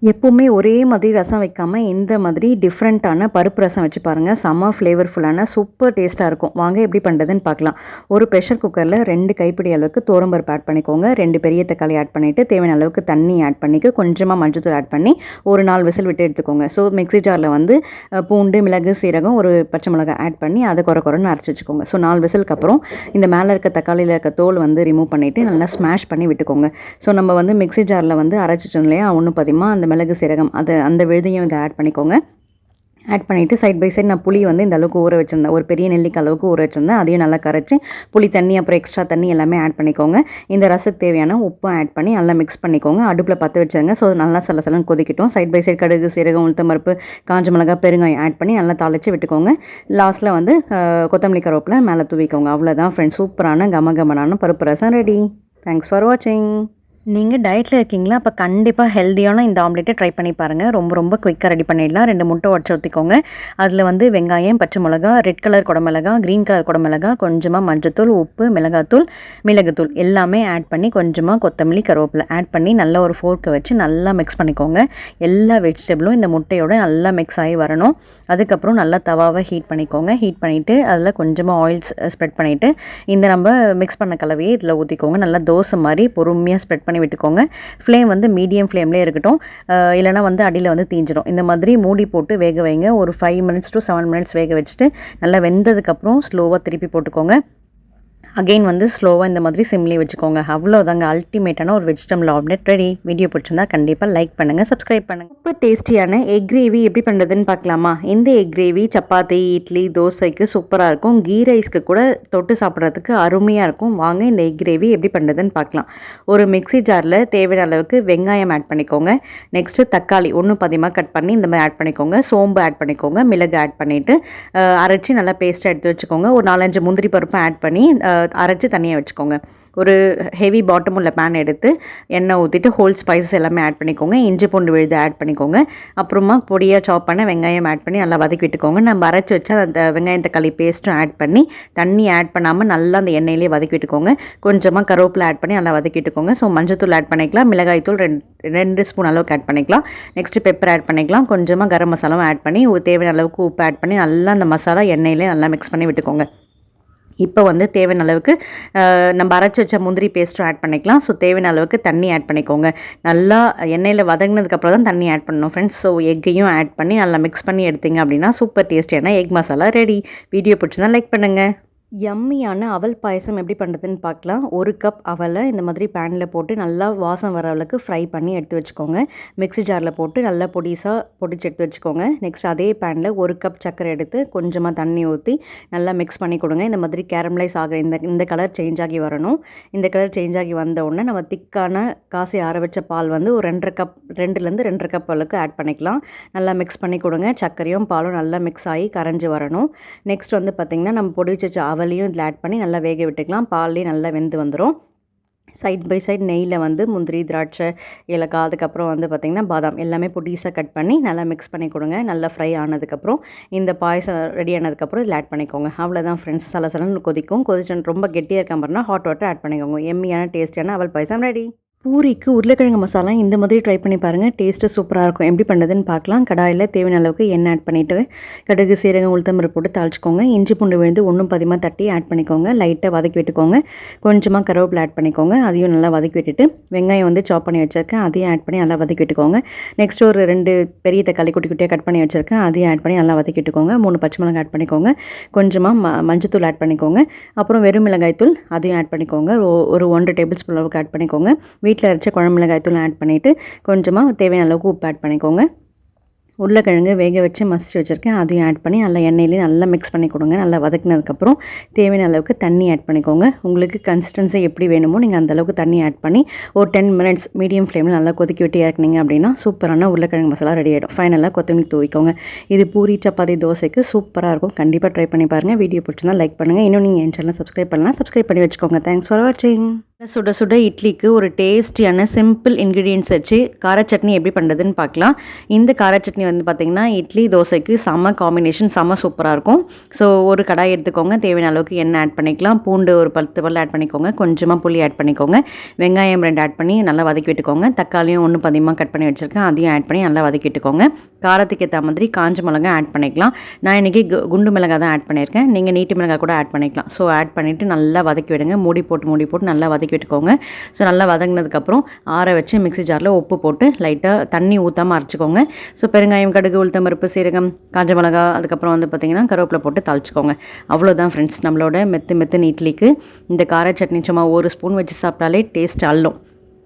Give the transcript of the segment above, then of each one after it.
எப்போவுமே ஒரே மாதிரி ரசம் வைக்காமல் இந்த மாதிரி டிஃப்ரெண்ட்டான பருப்பு ரசம் வச்சு பாருங்கள். செம்ம ஃப்ளேவர்ஃபுல்லான சூப்பர் டேஸ்ட்டாக இருக்கும். வாங்க எப்படி பண்ணுறதுன்னு பார்க்கலாம். ஒரு ப்ரெஷர் குக்கரில் 2 கைப்பிடி அளவுக்கு துவரம்பருப்பு ஆட் பண்ணிக்கோங்க. 2 பெரிய தக்காளி ஆட் பண்ணிவிட்டு தேவையான அளவுக்கு தண்ணி ஆட் பண்ணிக்க கொஞ்சமாக மஞ்சத்தூள் ஆட் பண்ணி ஒரு 4 விசில் விட்டு எடுத்துக்கோங்க. ஸோ மிக்ஸி ஜாரில் வந்து பூண்டு, மிளகு, சீரகம், ஒரு பச்சை மிளகாய் ஆட் பண்ணி அதை குறைன்னு அரைச்சி வச்சுக்கோங்க. ஸோ 4 விசிலுக்கு அப்புறம் இந்த மேலே இருக்க தக்காளியில் இருக்க தோல் வந்து ரிமூவ் பண்ணிவிட்டு நல்லா ஸ்மாஷ் பண்ணி விட்டுக்கோங்க. ஸோ நம்ம வந்து மிக்ஸி ஜாரில் வந்து அரைச்சி வச்சோம் இல்லையா, ஒன்று பதிகமாக அந்த மிளகு, சீரகம் அந்த விழுதையும் இதை ஆட் பண்ணிக்கோங்க. ஆட் பண்ணிவிட்டு சைட் பை சைட் நான் புளி வந்து இந்த அளவுக்கு ஊற வச்சுருந்தேன். ஒரு பெரிய நெல்லிக்காய் அளவுக்கு ஊற வச்சுருந்தேன். அதையும் நல்லா கரைச்சி புளி தண்ணி அப்புறம் எக்ஸ்ட்ரா தண்ணி எல்லாமே ஆட் பண்ணிக்கோங்க. இந்த ரசத்துக்கு தேவையான உப்பும் ஆட் பண்ணி நல்லா மிக்ஸ் பண்ணிக்கோங்க. அடுப்பில் பற்ற வச்சுருங்க. ஸோ நல்லா சலசலன்னு கொதிக்கட்டும். சைட் பை சைட் கடுகு, சீரகம், உளுத்தம் பருப்பு, காஞ்ச மிளகாய், பெருங்காயம் ஆட் பண்ணி நல்லா தாளித்து விட்டுக்கோங்க. லாஸ்ட்டில் வந்து கொத்தமல்லி கருவேப்பிலை மேலே தூவிக்கோங்க. அவ்வளோதான் ஃப்ரெண்ட்ஸ், சூப்பரான கமகமனான பருப்பு ரசம் ரெடி. தேங்க்ஸ் ஃபார் வாட்சிங். நீங்கள் டயட்டில் இருக்கீங்களா? அப்போ கண்டிப்பாக ஹெல்த்தியான இந்த ஆம்லேட்டை ட்ரை பண்ணி பாருங்கள். ரொம்ப குயிக்காக ரெடி பண்ணிடலாம். 2 முட்டை உடச்சி ஊற்றிக்கோங்க. அதில் வந்து வெங்காயம், பச்சை மிளகா, ரெட் கலர் குடமிளகா, க்ரீன் கலர் குடமிளகா, கொஞ்சமாக மஞ்சத்தூள், உப்பு, மிளகாத்தூள், மிளகுத்தூள் எல்லாமே ஆட் பண்ணி கொஞ்சமாக கொத்தமல்லி, கருவேப்பிலை ஆட் பண்ணி நல்லா ஒரு ஃபோர்க்கை வச்சு நல்லா மிக்ஸ் பண்ணிக்கோங்க. எல்லா வெஜிடபிளும் இந்த முட்டையோடு நல்லா மிக்ஸ் ஆகி வரணும். அதுக்கப்புறம் நல்லா தவாவை ஹீட் பண்ணிக்கோங்க. ஹீட் பண்ணிவிட்டு அதில் கொஞ்சமாக ஆயில் ஸ்ப்ரெட் பண்ணிவிட்டு இந்த நம்ம மிக்ஸ் பண்ண கலவையை இதில் ஊற்றிக்கோங்க. நல்லா தோசை மாதிரி பொறுமையாக ஸ்ப்ரெட் பண்ணி விட்டுக்கோங்க. ஃப்ளேம் வந்து மீடியம் ஃப்ளேம்லேயே இருக்கட்டும், இல்லைனா வந்து அடியில் வந்து தீஞ்சிடும். இந்த மாதிரி மூடி போட்டு வேக வைங்க. ஒரு 5 மினிட்ஸ் to 7 மினிட்ஸ் வேக வச்சுட்டு நல்லா வெந்ததுக்கப்புறம் ஸ்லோவாக திருப்பி போட்டுக்கோங்க. அகெயின் வந்து ஸ்லோவாக இந்த மாதிரி சிம்லேயே வச்சுக்கோங்க. அவ்வளோதாங்க, அல்டிமேட்டான ஒரு வெஜிடபிள் ஆம்லெட் ரெடி. வீடியோ பிடிச்சிருந்தா கண்டிப்பாக லைக் பண்ணுங்கள், சப்ஸ்கிரைப் பண்ணுங்கள். சூப்பர் டேஸ்டியான எக் கிரேவி எப்படி பண்ணுறதுன்னு பார்க்கலாமா? இந்த எக் கிரேவி சப்பாத்தி, இட்லி, தோசைக்கு சூப்பராக இருக்கும். கீ ரைஸ்க்கு கூட தொட்டு சாப்பிட்றதுக்கு அருமையாக இருக்கும். வாங்க இந்த எக் கிரேவி எப்படி பண்ணுறதுன்னு பார்க்கலாம். ஒரு மிக்ஸி ஜாரில் தேவையான அளவுக்கு வெங்காயம் ஆட் பண்ணிக்கோங்க. நெக்ஸ்ட்டு தக்காளி 1 பாதியமாக கட் பண்ணி இந்த மாதிரி ஆட் பண்ணிக்கோங்க. சோம்பு ஆட் பண்ணிக்கோங்க. மிளகு ஆட் பண்ணிவிட்டு அரைச்சி நல்லா பேஸ்ட்டாக எடுத்து வச்சுக்கோங்க. ஒரு 4-5 முந்திரி பருப்பு ஆட் பண்ணி அரைச்சி தனியாக வச்சுக்கோங்க. ஒரு ஹெவி பாட்டம் உள்ள பேன் எடுத்து எண்ணெய் ஊற்றிட்டு ஹோல் ஸ்பைசஸ் எல்லாமே ஆட் பண்ணிக்கோங்க. இஞ்சி பூண்டு விழுது ஆட் பண்ணிக்கோங்க. அப்புறமா பொடியாக சாப் பண்ண வெங்காயம் ஆட் பண்ணி நல்லா வதக்கி விட்டுக்கோங்க. நம்ம அரைச்சி வச்சா அந்த வெங்காயம் தக்காளி பேஸ்ட்டும் ஆட் பண்ணி தண்ணி ஆட் பண்ணாமல் நல்லா அந்த எண்ணெயிலே வதக்கி விட்டுக்கோங்க. கொஞ்சமாக கருவேப்பிலை ஆட் பண்ணி நல்லா வதக்கி விட்டுக்கோங்க. ஸோ மஞ்சத்தூள் ஆட் பண்ணிக்கலாம். மிளகாய் தூள் 2 ஸ்பூன் அளவுக்கு ஆட் பண்ணிக்கலாம். நெக்ஸ்ட்டு பெப்பர் ஆட் பண்ணிக்கலாம். கொஞ்சமாக கரம் மசாலாவும் ஆட் பண்ணி தேவையான அளவுக்கு உப்பு ஆட் பண்ணி நல்லா அந்த மசாலா எண்ணெயிலே நல்லா மிக்ஸ் பண்ணி விட்டுக்கோங்க. இப்போ வந்து தேவையான அளவுக்கு நம்ம அரைச்சி வச்ச முந்திரி பேஸ்ட்டும் ஆட் பண்ணிக்கலாம். ஸோ தேவையான அளவுக்கு தண்ணி ஆட் பண்ணிக்கோங்க. நல்லா எண்ணெயில் வதங்கினதுக்கப்புறம் தான் தண்ணி ஆட் பண்ணணும் ஃப்ரெண்ட்ஸ். ஸோ எக்கையும் ஆட் பண்ணி நல்லா மிக்ஸ் பண்ணி எடுத்திங்க அப்படின்னா சூப்பர் டேஸ்டியான எக் மசாலா ரெடி. வீடியோ பிடிச்சிருந்தா லைக் பண்ணுங்கள். யம்மியான அவல் பாயசம் எப்படி பண்ணுறதுன்னு பார்க்கலாம். 1 கப் அவலை இந்த மாதிரி பேனில் போட்டு நல்லா வாசம் வர அளவுக்கு ஃப்ரை பண்ணி எடுத்து வச்சுக்கோங்க. மிக்ஸி ஜாரில் போட்டு நல்லா பொடிசாக பொடிச்சு எடுத்து வச்சுக்கோங்க. நெக்ஸ்ட் அதே பேனில் 1 கப் சர்க்கரை எடுத்து கொஞ்சமாக தண்ணி ஊற்றி நல்லா மிக்ஸ் பண்ணி கொடுங்க. இந்த மாதிரி கேரமலைஸ் ஆக இந்த கலர் சேஞ்ச் ஆகி வரணும். இந்த கலர் சேஞ்ச் ஆகி வந்த உடனே நம்ம திக்கான காசி ஆற வச்ச பால் வந்து ஒரு 2.5 கப் அளவுக்கு ஆட் பண்ணிக்கலாம். நல்லா மிக்ஸ் பண்ணி கொடுங்க. சர்க்கரையும் பாலும் நல்லா மிக்ஸ் ஆகி கரைஞ்சி வரணும். நெக்ஸ்ட் வந்து பார்த்திங்கன்னா நம்ம பொடிச்சு வச்ச அவலையும் இதில் ஆட் பண்ணி நல்லா வேக விட்டுக்கலாம். பால்லேயும் நல்லா வெந்து வந்துடும். சைட் பை சைட் நெய்யில் வந்து முந்திரி, திராட்சை, ஏலக்காய், அதுக்கப்புறம் வந்து பார்த்திங்கன்னா பாதாம் எல்லாமே பொடிசாக கட் பண்ணி நல்லா மிக்ஸ் பண்ணி கொடுங்க. நல்லா ஃப்ரை ஆனதுக்கப்புறம் இந்த பாயசம் ரெடி ஆனதுக்கப்புறம் இதில் ஆட் பண்ணிக்கோங்க. அவ்வளோதான் ஃப்ரெண்ட்ஸ், சலசலன்னு கொதிச்சு ரொம்ப கெட்டியாக இருக்க மாதிரினா ஹாட் வாட்டர் ஆட் பண்ணிக்கோங்க. எம்மியான டேஸ்டியான அவல் பாயசம் ரெடி. பூரிக்கு உருளைக்கிழங்கு மசாலா இந்த மாதிரி ட்ரை பண்ணி பாருங்கள். டேஸ்ட்டு சூப்பராக இருக்கும். எப்படி பண்ணுறதுன்னு பார்க்கலாம். கடாயில் தேவையான அளவுக்கு எண்ணெய் ஆட் பண்ணிவிட்டு கடுகு, சீரகம், உளுத்தம்பருப்பு போட்டு தாளிச்சிக்கோங்க. இஞ்சி பூண்டு விழுந்து 1 பாதியமாக தட்டி ஆட் பண்ணிக்கோங்க. லைட்டாக வதக்கி விட்டுக்கோங்க. கொஞ்சமாக கருவேப்பிலை ஆட் பண்ணிக்கோங்க. அதையும் நல்லா வதக்கி விட்டுட்டு வெங்காயம் வந்து சாப் பண்ணி வச்சுருக்கேன், அதையும் ஆட் பண்ணி நல்லா வதக்கி விட்டுக்கோங்க. நெக்ஸ்ட் ஒரு 2 பெரிய தக்காளி குட்டி குட்டியாக கட் பண்ணி வச்சுருக்கேன், அதையும் ஆட் பண்ணி நல்லா வதக்கி விட்டுக்கோங்க. 3 பச்சை மிளகாய் ஆட் பண்ணிக்கோங்க. கொஞ்சமாக மஞ்சத்தூள் ஆட் பண்ணிக்கோங்க. அப்புறம் வெறும் மிளகாய் தூள் அதையும் ஆட் பண்ணிக்கோங்க. ஒரு 1 டேபிள் ஸ்பூன் அளவுக்கு ஆட் பண்ணிக்கோங்க. வீட்டில் அரைச்ச குழம்பு மிளகாய் தூள் ஆட் பண்ணிவிட்டு கொஞ்சமாக தேவையான அளவுக்கு உப்பு ஆட் பண்ணிக்கோங்க. உருளைக்கிழங்கு வேக வச்சு மசிச்சு வச்சுருக்கேன், அதையும் ஆட் பண்ணி நல்லா எண்ணெயிலேயே நல்லா மிக்ஸ் பண்ணி கொடுங்க. நல்லா வதக்கினதுக்கப்புறம் தேவையான அளவுக்கு தண்ணி ஆட் பண்ணிக்கோங்க. உங்களுக்கு கன்சிஸ்டன்சி எப்படி வேணுமோ நீங்கள் அந்தளவுக்கு தண்ணி ஆட் பண்ணி ஒரு 10 மினிட்ஸ் மீடியம் ஃப்ளேமில் நல்லா கொதிக்க விட்டு இறக்குனீங்க அப்படின்னா சூப்பரான உருளைக்கிழங்கு மசாலா ரெடி ஆகிடும். ஃபைனலாக கொத்தமல்லி தூவிக்கோங்க. இது பூரி, சப்பாத்தி, தோசைக்கு சூப்பராக இருக்கும். கண்டிப்பாக ட்ரை பண்ணி பாருங்கள். வீடியோ பிடிச்சிருந்தா லைக் பண்ணுங்கள். இன்னும் நீங்கள் என் சேனலை சப்ஸ்கிரைப் பண்ணலாம், சப்ஸ்கிரைப் பண்ணி வச்சுக்கோங்க. தேங்க்ஸ் ஃபார் வாட்சிங். சுட சுட இட்லிக்கு ஒரு டேஸ்டியான சிம்பிள் இன்க்ரீடியன்ட்ஸ் வச்சு கார சட்னி எப்படி பண்ணுறதுன்னு பார்க்கலாம். இந்த கார சட்னி வந்து பார்த்திங்கன்னா இட்லி தோசைக்கு செம்ம காம்பினேஷன், செம்ம சூப்பராக இருக்கும். ஸோ ஒரு கடாய் எடுத்துக்கோங்க, தேவையான அளவுக்கு எண்ணெய் ஆட் பண்ணிக்கலாம், பூண்டு ஒரு 10 பல் ஆட் பண்ணிக்கோங்க, கொஞ்சமாக புளி ஆட் பண்ணிக்கோங்க, வெங்காயம் 2 ஆட் பண்ணி நல்லா வதக்கி விட்டுக்கோங்க, தக்காளியும் 1 பாதியமாக கட் பண்ணி வச்சுருக்கேன், அதையும் ஆட் பண்ணி நல்லா வதக்கி விட்டுக்கோங்க. காரத்துக்கு ஏற்ற மாதிரி காஞ்ச மிளகாய் ஆட் பண்ணிக்கலாம். நான் இன்றைக்கி குண்டு மிளகாய் தான் ஆட் பண்ணியிருக்கேன், நீங்கள் நீட்டு மிளகாய் கூட ஆட் பண்ணிக்கலாம். ஸோ ஆட் பண்ணிவிட்டு நல்லா வதக்கி விடுங்க, மூடி போட்டு நல்லா வதக்கி விட்டுக்கோங்க. ஸோ நல்லா வதங்கினதுக்கப்புறம் ஆற வச்சு மிக்ஸி ஜாரில் உப்பு போட்டு லைட்டாக தண்ணி ஊற்றாமல் அரைச்சிக்கோங்க. ஸோ பெருங்காயம், கடுகு, உளுத்தம் பருப்பு, சீரகம், காஞ்ச மிளகா, அதுக்கப்புறம் வந்து பார்த்திங்கன்னா கருவேப்பிலை போட்டு தாளிச்சிக்கோங்க. அவ்வளோதான் ஃப்ரெண்ட்ஸ், நம்மளோட மெத்து இட்லிக்கு இந்த கார சட்னி சும்மா 1 ஸ்பூன் வச்சு சாப்பிட்டாலே டேஸ்ட் அள்ளும்.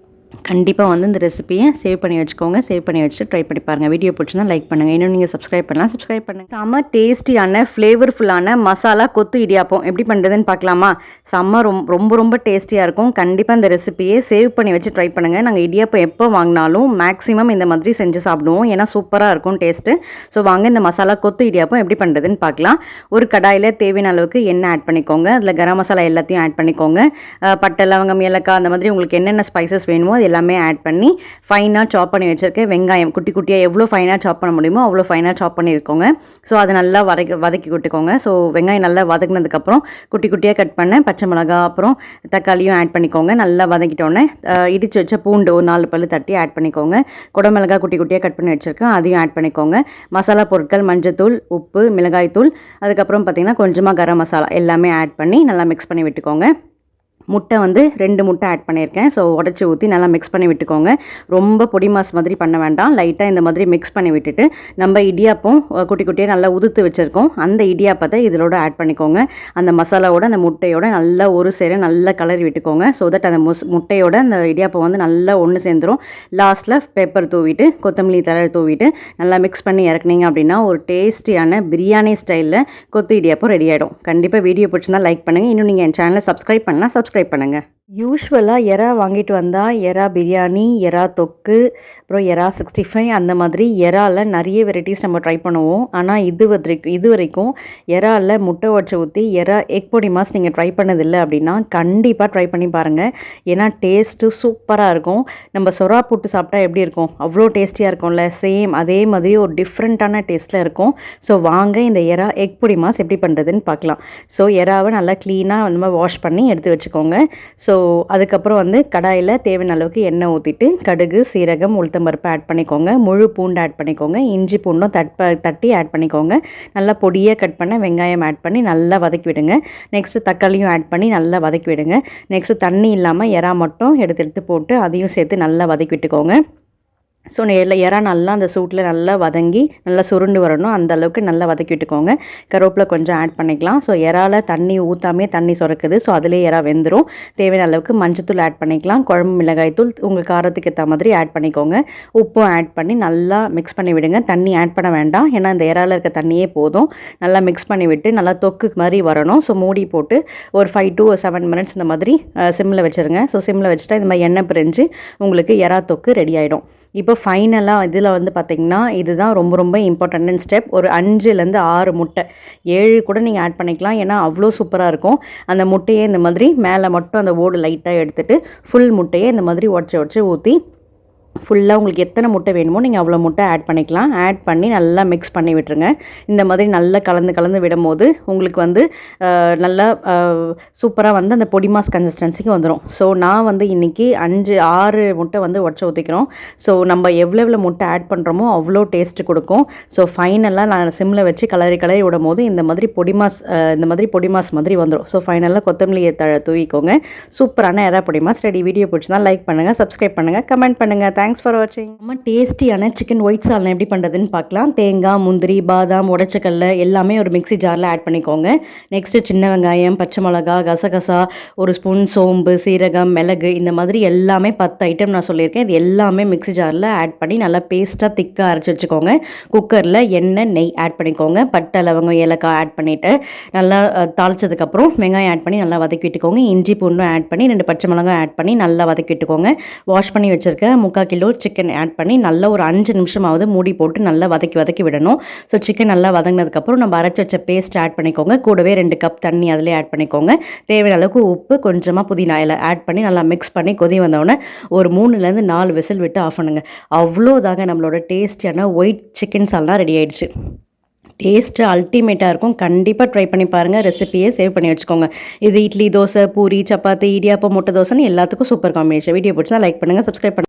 கண்டிப்பாக வந்து இந்த ரெசிபியை சேவ் பண்ணி வச்சுக்கோங்க. சேவ் பண்ணி வச்சுட்டு ட்ரை பண்ணி பாருங்கள். வீடியோ பிடிச்சிருந்தா லைக் பண்ணுங்கள். இன்னும் நீங்கள் சப்ஸ்கிரைப் பண்ணுங்கள். செம்ம டேஸ்டியான ஃப்ளேவர்ஃபுல்லான மசாலா கொத்து இடியாப்பம் எப்படி பண்ணுறதுன்னு பார்க்கலாமா? செம்ம ரொம்ப டேஸ்டியாக இருக்கும். கண்டிப்பாக இந்த ரெசிபியை சேவ் பண்ணி வச்சு ட்ரை பண்ணுங்கள். நாங்கள் இடியாப்பம் எப்போ வாங்கினாலும் மேக்ஸிமம் இந்த மாதிரி செஞ்சு சாப்பிடுவோம், ஏன்னா சூப்பராக இருக்கும் டேஸ்ட்டு. ஸோ வாங்க இந்த மசாலா கொத்து இடியாப்பம் எப்படி பண்ணுறதுன்னு பார்க்கலாம். ஒரு கடாயில் தேவையான அளவுக்கு எண்ணெய் ஆட் பண்ணிக்கோங்க, அதில் கரம் மசாலா எல்லாத்தையும் ஆட் பண்ணிக்கோங்க, பட்டை, லவங்கம், ஏலக்காய், அந்த மாதிரி உங்களுக்கு என்னென்ன ஸ்பைசஸ் வேணுமோ எல்லாமே ஆட் பண்ணி ஃபைனாக சாப் பண்ணி வச்சுருக்கேன். வெங்காயம் குட்டி குட்டியாக எவ்வளோ ஃபைனாக சாப் பண்ண முடியுமோ அவ்வளோ ஃபைனாக சாப் பண்ணியிருக்கோங்க. ஸோ அதை நல்லா வதக்கி விட்டுக்கோங்க. ஸோ வெங்காயம் நல்லா வதக்கினதுக்கப்புறம் குட்டி குட்டியாக கட் பண்ண பச்சை மிளகா, அப்புறம் தக்காளியும் ஆட் பண்ணிக்கோங்க. நல்லா வதக்கிட்டோன்னே இடித்து வச்ச பூண்டு ஒரு 4 பல் தட்டி ஆட் பண்ணிக்கோங்க. குடமிளகா குட்டி குட்டியாக கட் பண்ணி வச்சுருக்கேன், அதையும் ஆட் பண்ணிக்கோங்க. மசாலா பொருட்கள் மஞ்சத்தூள், உப்பு, மிளகாய்த்தூள், அதுக்கப்புறம் பார்த்திங்கன்னா கொஞ்சமாக கரம் மசாலா எல்லாமே ஆட் பண்ணி நல்லா மிக்ஸ் பண்ணி விட்டுக்கோங்க. முட்டை வந்து 2 முட்டை ஆட் பண்ணியிருக்கேன். ஸோ உடச்சி ஊற்றி நல்லா மிக்ஸ் பண்ணி விட்டுக்கோங்க. ரொம்ப பொடி மாஸ் மாதிரி பண்ண வேண்டாம், லைட்டாக இந்த மாதிரி மிக்ஸ் பண்ணி விட்டுட்டு நம்ம இடியாப்பம் குட்டி குட்டியாக நல்லா உதுத்து வச்சுருக்கோம், அந்த இடியாப்பத்தை இதோட ஆட் பண்ணிக்கோங்க. அந்த மசாலாவோட அந்த முட்டையோட நல்லா ஒரு சேர நல்லா கலரி விட்டுக்கோங்க. ஸோ தட் அந்த முட்டையோட அந்த இடியாப்பம் வந்து நல்லா ஒன்று சேர்ந்துடும். லாஸ்ட்டில் பெப்பர் தூவிட்டு, கொத்தமல்லி தழை தூவிட்டு நல்லா மிக்ஸ் பண்ணி இறக்குனீங்க அப்படின்னா ஒரு டேஸ்டியான பிரியாணி ஸ்டைலில் கொத்து இடியாப்பம் ரெடி ஆகிடும். கண்டிப்பாக வீடியோ பிடிச்சிருந்தா லைக் பண்ணுங்கள். இன்னும் நீங்கள் என் சேனலை சப்ஸ்கிரைப் பண்ணலாம், சப்ஸ்கிரைப் பண்ணுங்கள். யூஸ்வலாக எறா வாங்கிட்டு வந்தால் எறா பிரியாணி, எறா தொக்கு, அப்புறம் எறா 65 அந்த மாதிரி எறாவில் நிறைய வெரைட்டிஸ் நம்ம ட்ரை பண்ணுவோம். ஆனால் இது வரைக்கும் எறாவில் முட்டை உடச்சி ஊற்றி எறா எக் பொடி மாஸ் நீங்கள் ட்ரை பண்ணதில்லை அப்படின்னா கண்டிப்பாக ட்ரை பண்ணி பாருங்கள். ஏன்னா டேஸ்ட்டு சூப்பராக இருக்கும். நம்ம சொரா போட்டு சாப்பிட்டா எப்படி இருக்கும், அவ்வளோ டேஸ்டியாக இருக்கும்ல, சேம் அதே மாதிரி ஒரு டிஃப்ரெண்ட்டான டேஸ்ட்டில் இருக்கும். ஸோ வாங்க இந்த எறா எக் பொடி மாஸ் எப்படி பண்ணுறதுன்னு பார்க்கலாம். ஸோ எறாவை நல்லா க்ளீனாக நம்ம வாஷ் பண்ணி எடுத்து வச்சுக்கோங்க. ஸோ அதுக்கப்புறம் வந்து கடாயில் தேவையான அளவுக்கு எண்ணெய் ஊற்றிட்டு கடுகு, சீரகம், உளுத்தம் பருப்பு ஆட் பண்ணிக்கோங்க, முழு பூண்டு ஆட் பண்ணிக்கோங்க, இஞ்சி பூண்டும் தட்டி ஆட் பண்ணிக்கோங்க, நல்லா பொடியாக கட் பண்ண வெங்காயம் ஆட் பண்ணி நல்லா வதக்கி விடுங்க. நெக்ஸ்ட்டு தக்காளியும் ஆட் பண்ணி நல்லா வதக்கி விடுங்க. நெக்ஸ்ட்டு தண்ணி இல்லாமல் எறா மட்டும் எடுத்து போட்டு அதையும் சேர்த்து நல்லா வதக்கி விட்டுக்கோங்க. ஸோ எறா நல்லா அந்த சூட்டில் நல்லா வதங்கி நல்லா சுருண்டு வரணும், அந்த அளவுக்கு நல்லா வதக்கி விட்டுக்கோங்க. கருவேப்பிலை கொஞ்சம் ஆட் பண்ணிக்கலாம். ஸோ எறாவில் தண்ணி ஊற்றாமே தண்ணி சுரக்குது, ஸோ அதிலே எறா வெந்துடும். தேவையான அளவுக்கு மஞ்சத்தூள் ஆட் பண்ணிக்கலாம், குழம்பு மிளகாய்த்தூள் உங்கள் காரத்துக்கு ஏற்ற மாதிரி ஆட் பண்ணிக்கோங்க. உப்பும் ஆட் பண்ணி நல்லா மிக்ஸ் பண்ணி விடுங்க. தண்ணி ஆட் பண்ண வேண்டாம், ஏன்னா இந்த எறாவில் இருக்க தண்ணியே போதும். நல்லா மிக்ஸ் பண்ணி விட்டு நல்லா தொக்கு மாதிரி வரணும். ஸோ மூடி போட்டு ஒரு 5 to 7 மினிட்ஸ் இந்த மாதிரி சிம்மில் வச்சுருங்க. ஸோ சிம்மில் வச்சுட்டா இந்த மாதிரி எண்ணெய் பிரிஞ்சு உங்களுக்கு எறா தொக்கு ரெடி ஆகிடும். இப்போ ஃபைனலாக இதில் வந்து பார்த்திங்கன்னா இதுதான் ரொம்ப இம்பார்ட்டன்ட் ஸ்டெப். ஒரு 5லேருந்து 6 முட்டை, 7 கூட நீங்கள் ஆட் பண்ணிக்கலாம், ஏன்னா அவ்வளோ சூப்பராக இருக்கும். அந்த முட்டையை இந்த மாதிரி மேலே மட்டும் அந்த ஓடு லைட்டாக எடுத்துகிட்டு ஃபுல் முட்டையை இந்த மாதிரி உடச்சி ஊற்றி ஃபுல்லாக உங்களுக்கு எத்தனை முட்டை வேணுமோ நீங்கள் அவ்வளோ முட்டை ஆட் பண்ணிக்கலாம். ஆட் பண்ணி நல்லா மிக்ஸ் பண்ணி விட்டுருங்க. இந்த மாதிரி நல்லா கலந்து விடும் போது உங்களுக்கு வந்து நல்லா சூப்பராக வந்து அந்த பொடி மாஸ் கன்சிஸ்டன்சிக்கு வந்துடும். ஸோ நான் வந்து இன்றைக்கி 5-6 முட்டை வந்து உடச்சி ஊற்றிக்கிறோம். ஸோ நம்ம எவ்வளோ முட்டை ஆட் பண்ணுறோமோ அவ்வளோ டேஸ்ட்டு கொடுக்கும். ஸோ ஃபைனலாக நான் சிம்மில் வச்சு கலரி விடும் போது இந்த மாதிரி பொடி மாஸ் மாதிரி வந்துடும். ஸோ ஃபைனலாக கொத்தமல்லியை தூவிக்கோங்க. சூப்பரான எறா பொடி மாஸ் ரெடி. வீடியோ பிடிச்சினா லைக் பண்ணுங்கள், சப்ஸ்கிரைப் பண்ணுங்கள், கமெண்ட் பண்ணுங்கள். தேங்க்ஸ் ஃபார் வாட்சிங். நம்ம டேஸ்டியான சிக்கன் ஒயிட் சால்னா எப்படி பண்ணுறதுன்னு பார்க்கலாம். தேங்காய், முந்திரி, பாதாம், உடச்சக்கல்ல எல்லாமே ஒரு மிக்ஸி ஜாரில் ஆட் பண்ணிக்கோங்க. நெக்ஸ்ட்டு சின்ன வெங்காயம், பச்சை மிளகா, கசகசா, ஒரு ஸ்பூன் சோம்பு, சீரகம், மிளகு, இந்த மாதிரி எல்லாமே 10 ஐட்டம் நான் சொல்லியிருக்கேன். இது எல்லாமே மிக்ஸி ஜாரில் ஆட் பண்ணி நல்லா பேஸ்ட்டாக திக்காக அரைச்சி வச்சுக்கோங்க. குக்கரில் எண்ணெய், நெய் ஆட் பண்ணிக்கோங்க. பட்டை, லவங்கம், ஏலக்காய் ஆட் பண்ணிவிட்டு நல்லா தாளிச்சதுக்கப்புறம் வெங்காயம் ஆட் பண்ணி நல்லா வதக்கி விட்டுக்கோங்க. இஞ்சி பூண்டும் ஆட் பண்ணி 2 பச்சை மிளகாய் ஆட் பண்ணி நல்லா வதக்கி விட்டுக்கோங்க. வாஷ் பண்ணி வச்சுருக்க 3/4 கிலோ சிக்கன் ஆட் பண்ணி நல்லா ஒரு 5 நிமிஷமாவது மூடி போட்டு நல்லா வதக்கி விடணும். ஸோ சிக்கன் நல்லா வதங்கினதுக்கப்புறம் நம்ம அரைச்சி வச்ச பேஸ்ட் ஆட் பண்ணிக்கோங்க. கூடவே 2 கப் தண்ணி அதிலே ஆட் பண்ணிக்கோங்க. தேவையான அளவுக்கு உப்பு, கொஞ்சமாக புதினா இலை ஆட் பண்ணி நல்லா மிக்ஸ் பண்ணி கொதி வந்தோடனே ஒரு 3லேருந்து 4 விசில் விட்டு ஆஃப் பண்ணுங்க. அவ்வளோதாங்க, நம்மளோட டேஸ்டியான ஒயிட் சிக்கன் சால்னா ரெடி ஆயிடுச்சு. டேஸ்ட்டு அல்டிமேட்டாக இருக்கும். கண்டிப்பாக ட்ரை பண்ணி பாருங்கள். ரெசிபியை சேவ் பண்ணி வச்சுக்கோங்க. இது இட்லி, தோசை, பூரி, சப்பாத்தி, இடியாப்பம், முட்டை தோசைன்னு எல்லாத்துக்கும் சூப்பர் காம்பினேஷன். வீடியோ பிடிச்சா லைக் பண்ணுங்கள், சப்ஸ்கிரைப் பண்ணுங்கள்.